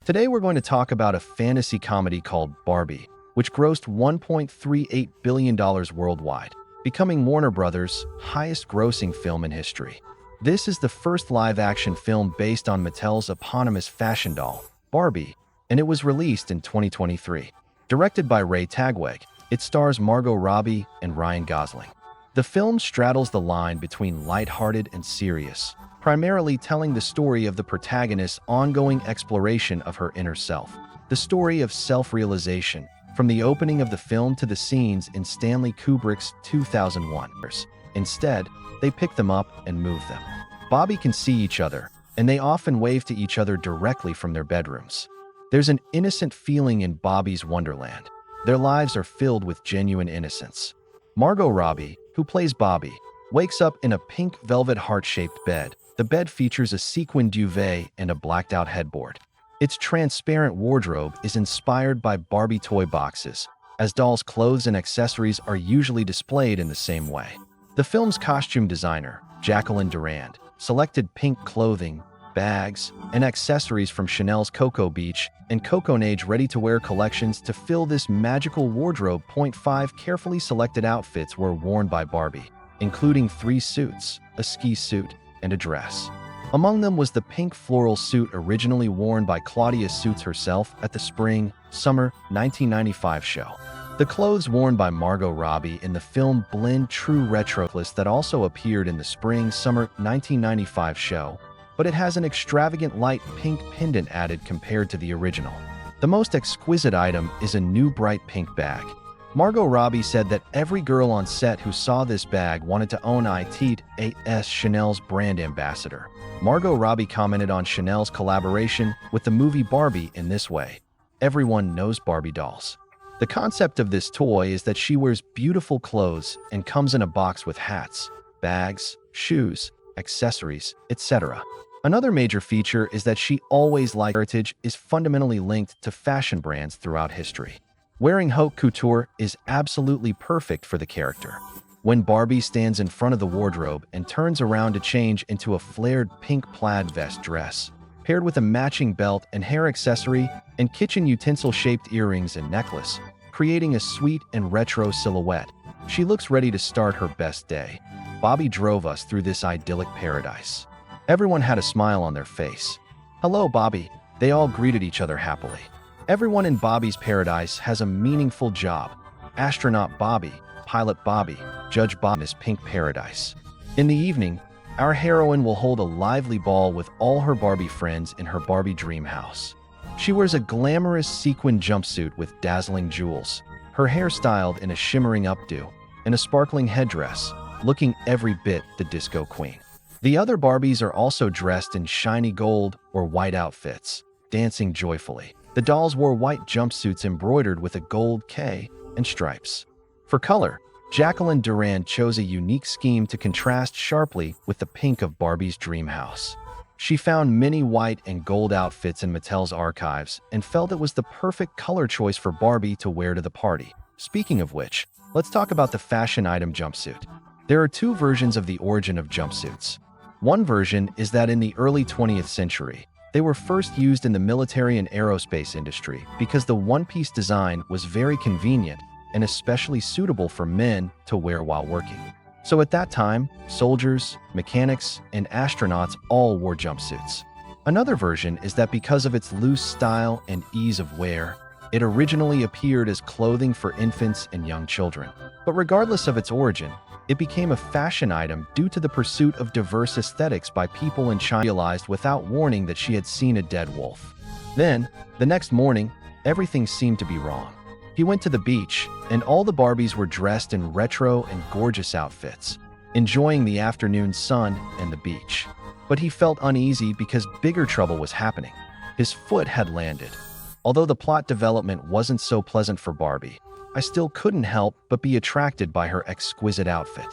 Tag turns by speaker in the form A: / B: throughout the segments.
A: Today we're going to talk about a fantasy comedy called Barbie, which grossed $1.38 billion worldwide, becoming Warner Brothers' highest-grossing film in history. This is the first live-action film based on Mattel's eponymous fashion doll, Barbie, and it was released in 2023. Directed by Ray Tagweg, it stars Margot Robbie and Ryan Gosling. The film straddles the line between lighthearted and serious, primarily telling the story of the protagonist's ongoing exploration of her inner self. The story of self-realization, from the opening of the film to the scenes in Stanley Kubrick's 2001. Instead, they pick them up and move them. Bobby can see each other, and they often wave to each other directly from their bedrooms. There's an innocent feeling in Bobby's Wonderland. Their lives are filled with genuine innocence. Margot Robbie, who plays Bobby, wakes up in a pink velvet heart-shaped bed. The bed features a sequin duvet and a blacked-out headboard. Its transparent wardrobe is inspired by Barbie toy boxes, as dolls' clothes and accessories are usually displayed in the same way. The film's costume designer, Jacqueline Durand, selected pink clothing, bags, and accessories from Chanel's Coco Beach and Coconage ready-to-wear collections to fill this magical wardrobe. 5 carefully selected outfits were worn by Barbie, including 3 suits, a ski suit, and a dress. Among them was the pink floral suit originally worn by Claudia Suits herself at the Spring-Summer 1995 show. The clothes worn by Margot Robbie in the film blend true retro that also appeared in the Spring-Summer 1995 show, but it has an extravagant light pink pendant added compared to the original. The most exquisite item is a new bright pink bag. Margot Robbie said that every girl on set who saw this bag wanted to own it as Chanel's brand ambassador. Margot Robbie commented on Chanel's collaboration with the movie Barbie in this way: "Everyone knows Barbie dolls. The concept of this toy is that she wears beautiful clothes and comes in a box with hats, bags, shoes, accessories, etc." Another major feature is that she always liked heritage is fundamentally linked to fashion brands throughout history. Wearing haute couture is absolutely perfect for the character. When Barbie stands in front of the wardrobe and turns around to change into a flared pink plaid vest dress, paired with a matching belt and hair accessory and kitchen utensil-shaped earrings and necklace, creating a sweet and retro silhouette, she looks ready to start her best day. Barbie drove us through this idyllic paradise. Everyone had a smile on their face. "Hello, Barbie," they all greeted each other happily. Everyone in Barbie's paradise has a meaningful job. Astronaut Barbie, pilot Barbie, Judge Barbie's pink paradise. In the evening, our heroine will hold a lively ball with all her Barbie friends in her Barbie dream house. She wears a glamorous sequin jumpsuit with dazzling jewels, her hair styled in a shimmering updo, and a sparkling headdress, looking every bit the disco queen. The other Barbies are also dressed in shiny gold or white outfits, dancing joyfully. The dolls wore white jumpsuits embroidered with a gold K and stripes. For color, Jacqueline Durand chose a unique scheme to contrast sharply with the pink of Barbie's dream house. She found many white and gold outfits in Mattel's archives and felt it was the perfect color choice for Barbie to wear to the party. Speaking of which, let's talk about the fashion item jumpsuit. There are 2 versions of the origin of jumpsuits. One version is that in the early 20th century, they were first used in the military and aerospace industry because the one-piece design was very convenient and especially suitable for men to wear while working. So at that time, soldiers, mechanics, and astronauts all wore jumpsuits. Another version is that because of its loose style and ease of wear, it originally appeared as clothing for infants and young children. But regardless of its origin, it became a fashion item due to the pursuit of diverse aesthetics by people in China. Realized without warning that she had seen a dead wolf. Then, the next morning, everything seemed to be wrong. He went to the beach, and all the Barbies were dressed in retro and gorgeous outfits, enjoying the afternoon sun and the beach. But he felt uneasy because bigger trouble was happening. His foot had landed. Although the plot development wasn't so pleasant for Barbie, I still couldn't help but be attracted by her exquisite outfit.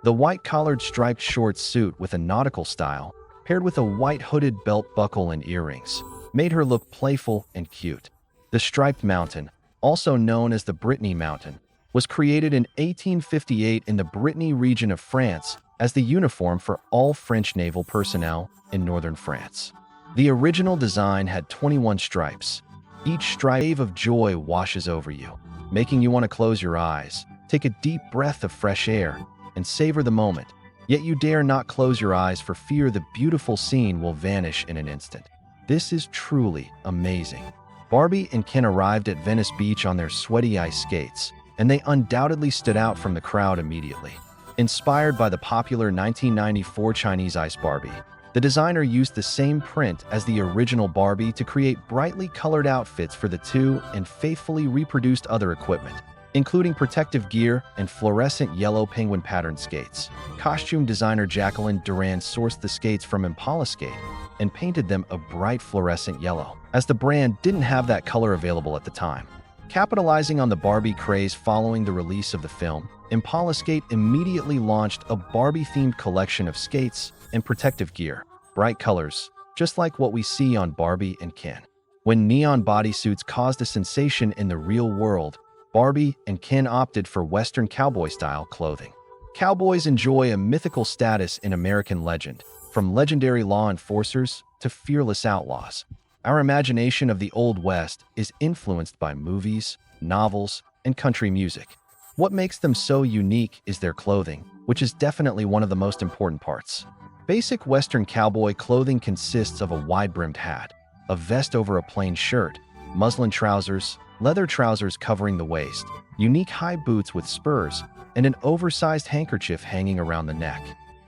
A: The white-collared striped short suit with a nautical style, paired with a white hooded belt buckle and earrings, made her look playful and cute. The striped mountain, also known as the Brittany Mountain, was created in 1858 in the Brittany region of France as the uniform for all French naval personnel in northern France. The original design had 21 stripes. Each stripe wave of joy washes over you, making you want to close your eyes, take a deep breath of fresh air, and savor the moment. Yet you dare not close your eyes for fear the beautiful scene will vanish in an instant. This is truly amazing. Barbie and Ken arrived at Venice Beach on their sweaty ice skates, and they undoubtedly stood out from the crowd immediately. Inspired by the popular 1994 Chinese ice Barbie, the designer used the same print as the original Barbie to create brightly colored outfits for the two and faithfully reproduced other equipment, including protective gear and fluorescent yellow penguin pattern skates. Costume designer Jacqueline Durand sourced the skates from Impala Skate and painted them a bright fluorescent yellow, as the brand didn't have that color available at the time. Capitalizing on the Barbie craze following the release of the film, Impala Skate immediately launched a Barbie-themed collection of skates and protective gear, bright colors, just like what we see on Barbie and Ken. When neon bodysuits caused a sensation in the real world, Barbie and Ken opted for Western cowboy-style clothing. Cowboys enjoy a mythical status in American legend, from legendary law enforcers to fearless outlaws. Our imagination of the Old West is influenced by movies, novels, and country music. What makes them so unique is their clothing, which is definitely one of the most important parts. Basic Western cowboy clothing consists of a wide-brimmed hat, a vest over a plain shirt, muslin trousers, leather trousers covering the waist, unique high boots with spurs, and an oversized handkerchief hanging around the neck.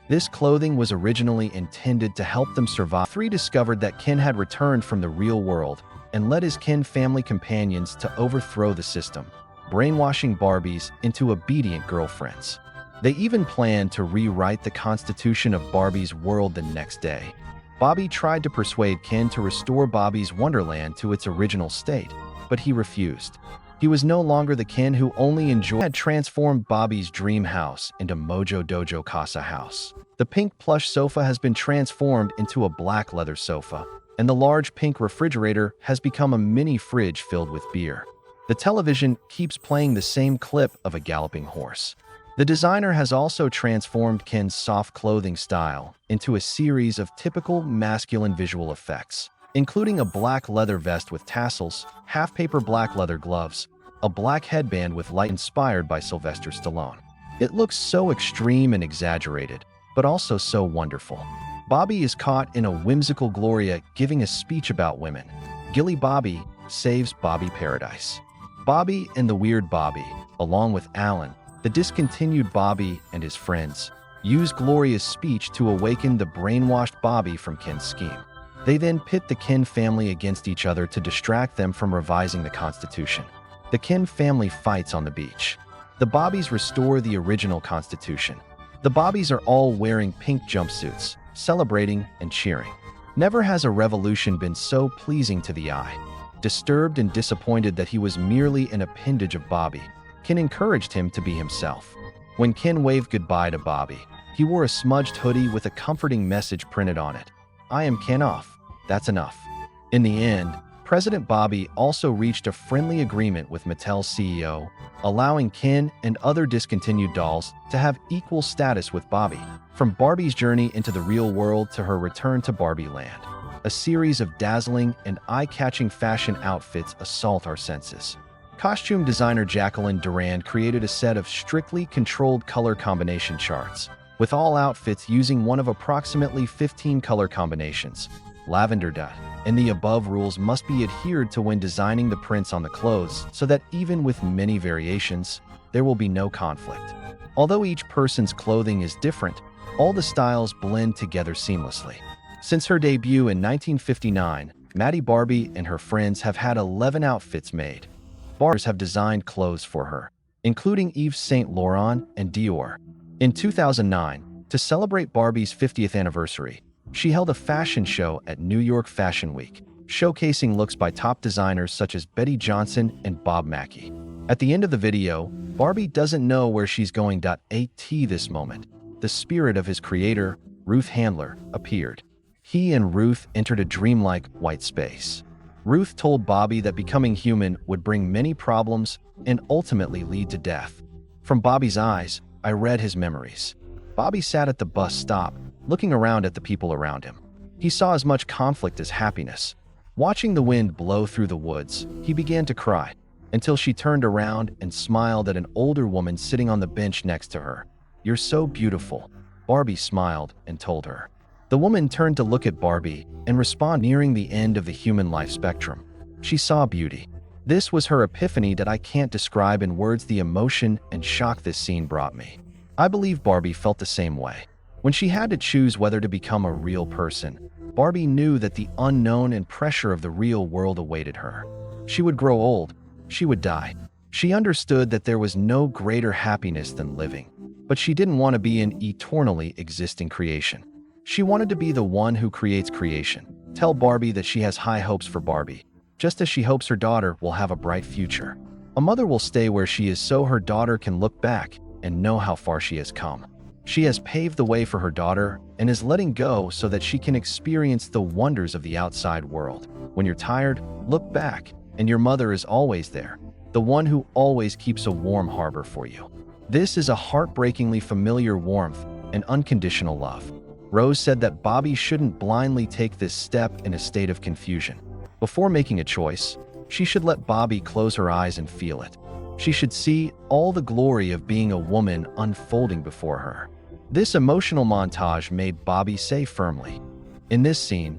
A: This clothing was originally intended to help them survive. Three discovered that Ken had returned from the real world and led his Ken family companions to overthrow the system, brainwashing Barbies into obedient girlfriends. They even planned to rewrite the constitution of Barbie's world the next day. Bobby tried to persuade Ken to restore Bobby's Wonderland to its original state, but he refused. He was no longer the Ken who only had transformed Bobby's dream house into Mojo Dojo Casa House. The pink plush sofa has been transformed into a black leather sofa, and the large pink refrigerator has become a mini fridge filled with beer. The television keeps playing the same clip of a galloping horse. The designer has also transformed Ken's soft clothing style into a series of typical masculine visual effects, including a black leather vest with tassels, half-paper black leather gloves, a black headband with light inspired by Sylvester Stallone. It looks so extreme and exaggerated, but also so wonderful. Bobby is caught in a whimsical Gloria giving a speech about women. Gilly Bobby saves Bobby Paradise. Bobby and the Weird Bobby, along with Alan, the discontinued Bobby and his friends, use Gloria's speech to awaken the brainwashed Bobby from Ken's scheme. They then pit the Ken family against each other to distract them from revising the Constitution. The Ken family fights on the beach. The Bobbies restore the original Constitution. The Bobbies are all wearing pink jumpsuits, celebrating and cheering. Never has a revolution been so pleasing to the eye. Disturbed and disappointed that he was merely an appendage of Bobby, Ken encouraged him to be himself. When Ken waved goodbye to Bobby, he wore a smudged hoodie with a comforting message printed on it. "I am Ken off. That's enough." In the end, President Bobby also reached a friendly agreement with Mattel's CEO, allowing Ken and other discontinued dolls to have equal status with Bobby. From Barbie's journey into the real world to her return to Barbie Land, a series of dazzling and eye-catching fashion outfits assault our senses. Costume designer Jacqueline Durand created a set of strictly controlled color combination charts, with all outfits using one of approximately 15 color combinations, lavender dot, and the above rules must be adhered to when designing the prints on the clothes so that even with many variations, there will be no conflict. Although each person's clothing is different, all the styles blend together seamlessly. Since her debut in 1959, Maddie Barbie and her friends have had 11 outfits made. Barbers have designed clothes for her, including Yves Saint Laurent and Dior. In 2009, to celebrate Barbie's 50th anniversary, she held a fashion show at New York Fashion Week, showcasing looks by top designers such as Betty Johnson and Bob Mackie. At the end of the video, Barbie doesn't know where she's going. At this moment, the spirit of his creator, Ruth Handler, appeared. He and Ruth entered a dreamlike white space. Ruth told Bobby that becoming human would bring many problems and ultimately lead to death. From Bobby's eyes, I read his memories. Bobby sat at the bus stop, looking around at the people around him. He saw as much conflict as happiness. Watching the wind blow through the woods, he began to cry, until she turned around and smiled at an older woman sitting on the bench next to her. "You're so beautiful," Barbie smiled and told her. The woman turned to look at Barbie and respond nearing the end of the human life spectrum. She saw beauty. This was her epiphany that I can't describe in words, the emotion and shock this scene brought me. I believe Barbie felt the same way. When she had to choose whether to become a real person, Barbie knew that the unknown and pressure of the real world awaited her. She would grow old. She would die. She understood that there was no greater happiness than living. But she didn't want to be an eternally existing creation. She wanted to be the one who creates creation. Tell Barbie that she has high hopes for Barbie, just as she hopes her daughter will have a bright future. A mother will stay where she is so her daughter can look back and know how far she has come. She has paved the way for her daughter and is letting go so that she can experience the wonders of the outside world. When you're tired, look back, and your mother is always there, the one who always keeps a warm harbor for you. This is a heartbreakingly familiar warmth and unconditional love. Rose said that Bobby shouldn't blindly take this step in a state of confusion. Before making a choice, she should let Bobby close her eyes and feel it. She should see all the glory of being a woman unfolding before her. This emotional montage made Bobby say firmly, "In this scene,